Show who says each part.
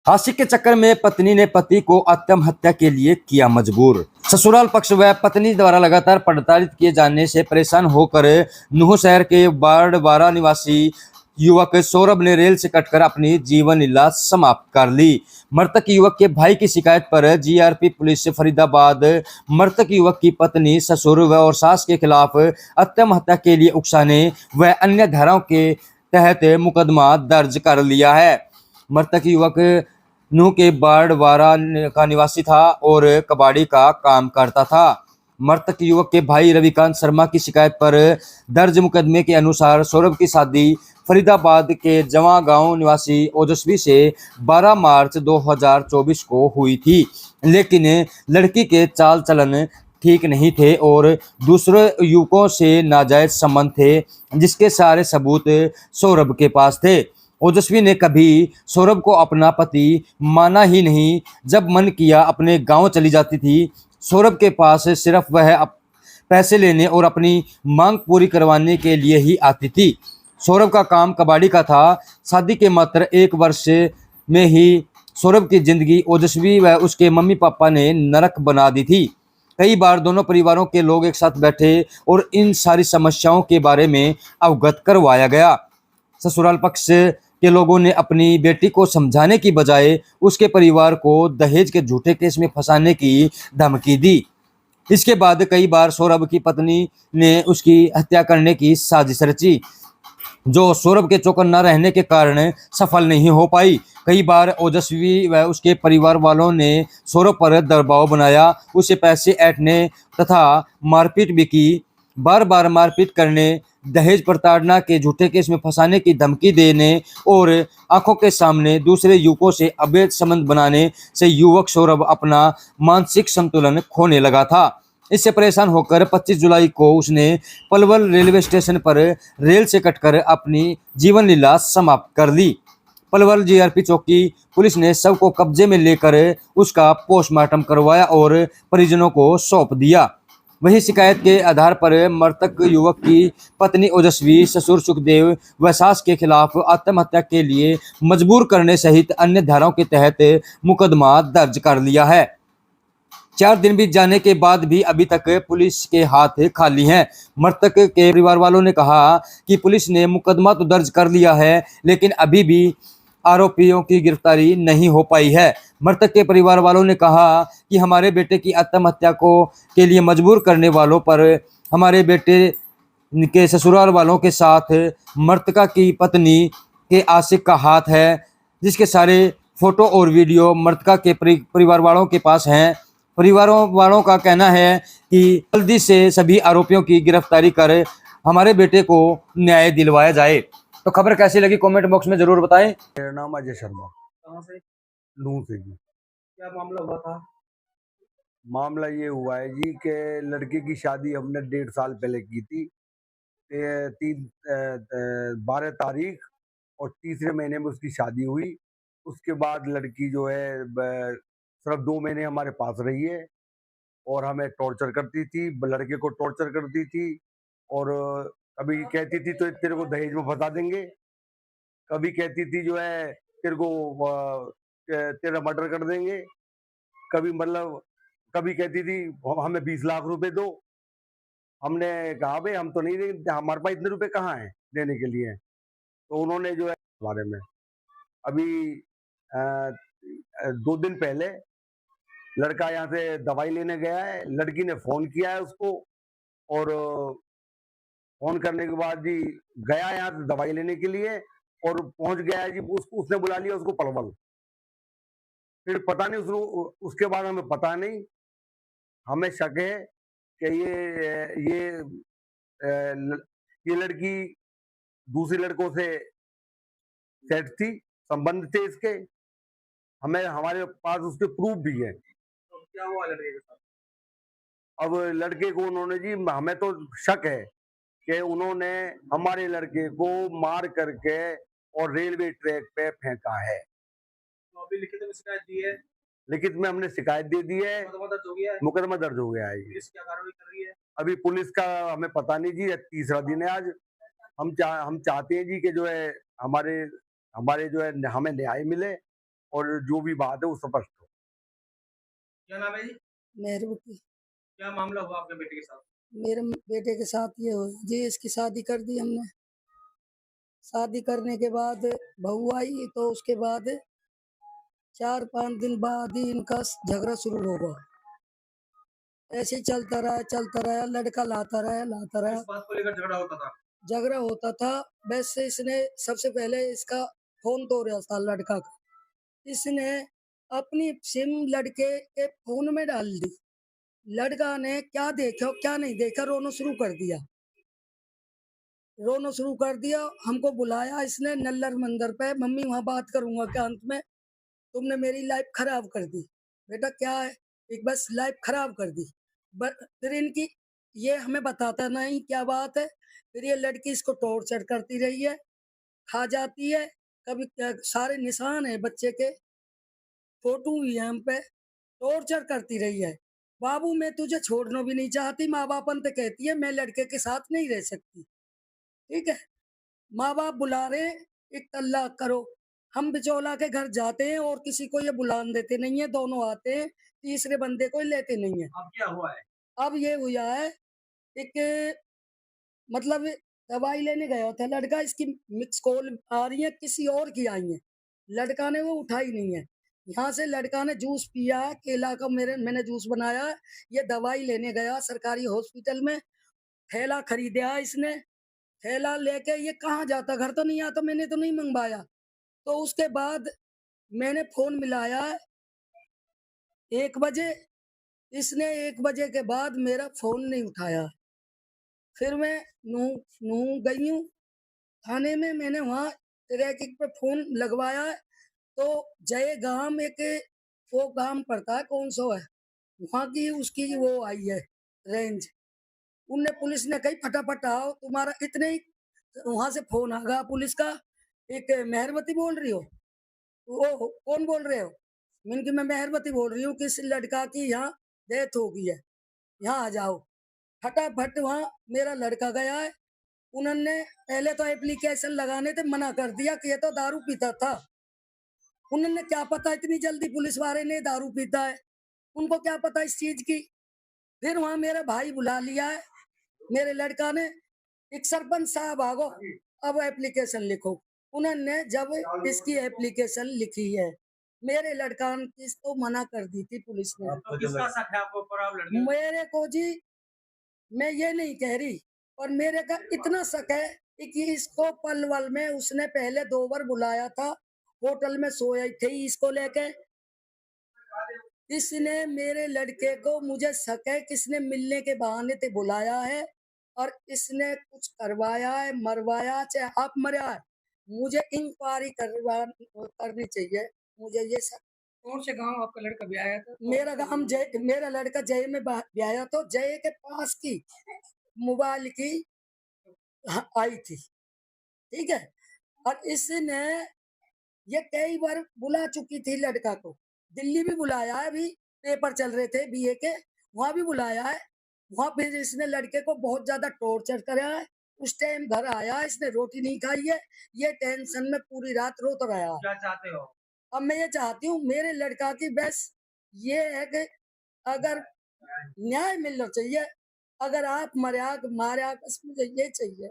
Speaker 1: फांसी के चक्कर में पत्नी ने पति को आत्महत्या के लिए किया मजबूर। ससुराल पक्ष व पत्नी द्वारा लगातार प्रताड़ित किए जाने से परेशान होकर नूह शहर के वार्ड 12 निवासी युवक सौरभ ने रेल से कटकर अपनी जीवन लीला समाप्त कर ली। मृतक युवक के भाई की शिकायत पर जीआरपी पुलिस फरीदाबाद मृतक युवक की पत्नी, ससुर व और सास के खिलाफ आत्महत्या के लिए उकसाने व अन्य धाराओं के तहत मुकदमा दर्ज कर लिया है। मृतक युवक नूह के वार्ड 12 का निवासी था और कबाड़ी का काम करता था। मृतक युवक के भाई रविकांत शर्मा की शिकायत पर दर्ज मुकदमे के अनुसार सौरभ की शादी फरीदाबाद के जवां गांव निवासी ओजस्वी से 12 मार्च 2024 को हुई थी, लेकिन लड़की के चाल चलन ठीक नहीं थे और दूसरे युवकों से नाजायज संबंध थे, जिसके सारे सबूत सौरभ के पास थे। ओजस्वी ने कभी सौरभ को अपना पति माना ही नहीं। जब मन किया अपने गांव चली जाती थी। सौरभ के पास सिर्फ वह पैसे लेने और अपनी मांग पूरी करवाने के लिए ही आती थी। सौरभ का काम कबाड़ी का था। शादी के मात्र 1 वर्ष में ही सौरभ की जिंदगी ओजस्वी व उसके मम्मी पापा ने नरक बना दी थी। कई बार दोनों परिवारों के लोग एक साथ बैठे और इन सारी समस्याओं के बारे में अवगत करवाया गया। ससुराल पक्ष के लोगों ने अपनी बेटी को समझाने की बजाय उसके परिवार को दहेज के झूठे केस में फंसाने की धमकी दी। इसके बाद कई बार सौरभ की पत्नी ने उसकी हत्या करने की साजिश रची, जो सौरभ के चौकन्ना रहने के कारण सफल नहीं हो पाई। कई बार ओजस्वी व उसके परिवार वालों ने सौरभ पर दबाव बनाया, उसे पैसे ऐंठने तथा मारपीट भी की। बार बार मारपीट करने, दहेज प्रताड़ना के झूठे केस में फंसाने की धमकी देने और आंखों के सामने दूसरे युवकों से अवैध संबंध बनाने से युवक सौरभ अपना मानसिक संतुलन खोने लगा था। इससे परेशान होकर 25 जुलाई को उसने पलवल रेलवे स्टेशन पर रेल से कटकर अपनी जीवन लीला समाप्त कर ली। पलवल जीआरपी चौकी पुलिस ने शव को कब्जे में लेकर उसका पोस्टमार्टम करवाया और परिजनों को सौंप दिया। वही शिकायत के आधार पर मृतक युवक की पत्नी ओजस्वी, ससुर सुखदेव व सास के खिलाफ आत्महत्या के लिए मजबूर करने सहित अन्य धाराओं के तहत मुकदमा दर्ज कर लिया है। 4 दिन बीत जाने के बाद भी अभी तक पुलिस के हाथ खाली हैं। मृतक के परिवार वालों ने कहा कि पुलिस ने मुकदमा तो दर्ज कर लिया है, लेकिन अभी भी आरोपियों की गिरफ्तारी नहीं हो पाई है। मृतक के परिवार वालों ने कहा कि हमारे बेटे की आत्महत्या के लिए मजबूर करने वालों पर हमारे बेटे के ससुराल वालों के साथ मृतका की पत्नी के आशिक का हाथ है, जिसके सारे फोटो और वीडियो मृतका के परिवार वालों के पास हैं। परिवारों वालों का कहना है कि जल्दी से सभी आरोपियों की गिरफ्तारी कर हमारे बेटे को न्याय दिलवाया जाए। तो खबर कैसी लगी कमेंट बॉक्स में जरूर बताएं।
Speaker 2: मेरा नाम अजय शर्मा।
Speaker 3: कहाँ से?
Speaker 2: नूह से जी।
Speaker 3: क्या मामला हुआ था?
Speaker 2: मामला ये हुआ है जी कि लड़के की शादी हमने 1.5 साल पहले की थी। 12 तारीख और तीसरे महीने में उसकी शादी हुई। उसके बाद लड़की जो है सिर्फ 2 महीने हमारे पास रही है और हमें टॉर्चर करती थी, लड़के को टॉर्चर करती थी और कभी कहती थी तो तेरे को दहेज में फंसा देंगे, कभी कहती थी जो है तेरे को तेरा मर्डर कर देंगे, कभी मतलब कभी कहती थी हमें 20 लाख रुपए दो। हमने कहा भाई हम तो नहीं देंगे, हमारे पास इतने रुपए कहाँ हैं देने के लिए। तो उन्होंने जो है बारे में अभी 2 दिन पहले लड़का यहाँ से दवाई लेने गया है, लड़की ने फोन किया है उसको और फोन करने के बाद जी गया यहाँ से दवाई लेने के लिए और पहुंच गया है जी, उसने बुला लिया उसको पलवल। फिर पता नहीं उसके बाद हमें पता नहीं, हमें शक है कि ये लड़की दूसरे लड़कों से सेट थी, संबंध थे इसके। हमारे पास उसके प्रूफ भी है।
Speaker 3: तो क्या हुआ लड़के के साथ?
Speaker 2: अब लड़के को उन्होंने जी, हमें तो शक है कि उन्होंने हमारे लड़के को मार करके और रेलवे ट्रैक पे फेंका है।
Speaker 3: तो अभी लिखित में शिकायत दी है?
Speaker 2: लिखित में हमने शिकायत दे दी है,
Speaker 3: मुकदमा दर्ज हो गया है?
Speaker 2: मुकदमा दर्ज हो गया है।
Speaker 3: पुलिस क्या कार्रवाई कर रही है?
Speaker 2: अभी पुलिस का हमें पता नहीं जी, तीसरा दिन है आज। हम चाहते हैं जी कि जो है हमारे जो है हमें न्याय मिले और जो भी बात है वो स्पष्ट हो।
Speaker 3: क्या नाम है जी?
Speaker 4: मेहरबानी।
Speaker 3: क्या मामला हुआ आपके बेटे के साथ?
Speaker 4: मेरे बेटे के साथ ये हो जी, इसकी शादी कर दी हमने। शादी करने के बाद बहू आई तो उसके बाद 4-5 दिन बाद ही इनका झगड़ा शुरू होगा। ऐसे ही चलता रहा, लड़का लाता रहा।
Speaker 3: किस बात को लेकर झगड़ा होता था?
Speaker 4: झगड़ा होता था, वैसे इसने सबसे पहले इसका फोन तोड़ा था लड़का का। इसने अपनी सिम लड़के के फोन में डाल दी। लड़का ने क्या देखा क्या नहीं देखा, रोना शुरू कर दिया। हमको बुलाया इसने नल्लर मंदिर पे, मम्मी वहां बात करूंगा क्या, अंत में तुमने मेरी लाइफ खराब कर दी। बेटा क्या है, एक बस लाइफ खराब कर दी। फिर इनकी ये हमें बताता नहीं क्या बात है। फिर ये लड़की इसको टॉर्चर करती रही है, खा जाती है। कभी सारे निशान है बच्चे के, फोटो भी है हम पे। टॉर्चर करती रही है। बाबू मैं तुझे छोड़ना भी नहीं चाहती, माँ बाप अंत कहती है मैं लड़के के साथ नहीं रह सकती। ठीक है, माँ बाप बुला रहे एक तल्ला करो, हम बिचौला के घर जाते हैं और किसी को ये बुलान देते नहीं है, दोनों आते हैं, तीसरे बंदे को लेते नहीं है।
Speaker 3: अब क्या हुआ है?
Speaker 4: अब ये हुआ है, एक मतलब दवाई लेने गया था लड़का, इसकी मिक्स कॉल आ रही है, किसी और की आई है। लड़का ने वो उठाई नहीं है। यहाँ से लड़का ने जूस पिया, केला का मैंने जूस बनाया। ये दवाई लेने गया सरकारी हॉस्पिटल में, थैला खरीदा इसने। थैला लेके ये कहाँ जाता, घर तो नहीं आता, मैंने तो नहीं मंगवाया। तो उसके बाद मैंने फोन मिलाया 1 बजे, इसने 1 बजे के बाद मेरा फोन नहीं उठाया। फिर मैं नू गई हूँ थाने में, मैंने वहाँ ट्रैकिंग पे फोन लगवाया है। तो जय गांव एक वो गांव पड़ता है, कौन सा है वहाँ की, उसकी वो आई है रेंज। उनने पुलिस ने कही फटाफट आओ, तुम्हारा इतने ही वहां से फोन आ गया पुलिस का। एक मेहरबती बोल रही हो? वो कौन बोल रहे हो? मैंने कि मैं मेहरबती बोल रही हूँ, किस लड़का की यहाँ डेथ हो गई है, यहाँ आ जाओ। फटाफट वहाँ मेरा लड़का गया है। उन्होंने पहले तो एप्लीकेशन लगाने थे, मना कर दिया कि ये तो दारू पीता था। उन्होंने क्या पता इतनी जल्दी पुलिस वाले ने दारू पीता है, उनको क्या पता इस चीज की। फिर वहाँ मेरा भाई बुला लिया है मेरे लड़का ने, एक सरपंच साहब आगो अब एप्लीकेशन लिखो। उन्होंने जब इसकी एप्लीकेशन लिखी है, मेरे लड़का ने तो मना कर दी थी पुलिस ने।
Speaker 3: तो किसका शक है आपको ऊपर? आप लड़के
Speaker 4: मेरे को जी, मैं ये नहीं कह रही, पर मेरे का इतना शक है कि इसको पलवल में उसने पहले 2 बार बुलाया था, होटल में सोई थी इसको लेके। इसने मेरे लड़के को, मुझे शक है किसने मिलने के बहाने से बुलाया है और इसने कुछ करवाया है, मरवाया चाहे आप मरा है। मुझे इंक्वायरी करनी चाहिए, मुझे ये शक।
Speaker 5: कौन से गांव आपका लड़का ब्याया था?
Speaker 4: मेरा लड़का जय में ब्याया तो जय के पास की मोबाइल की आई थी। ठीक है, और इसने ये कई बार बुला चुकी थी लड़का को, दिल्ली भी बुलाया है, अभी पेपर चल रहे थे बीए के, वहां भी बुलाया है। वहां फिर इसने लड़के को बहुत ज्यादा टॉर्चर कराया है। उस टाइम घर आया, इसने रोटी नहीं खाई है, ये टेंशन में पूरी रात रोता रहा है।
Speaker 3: क्या चाहते हो?
Speaker 4: अब मैं ये चाहती हूँ मेरे लड़का की बस ये है कि अगर न्याय मिलना चाहिए, अगर आप मारा बस मुझे ये चाहिए।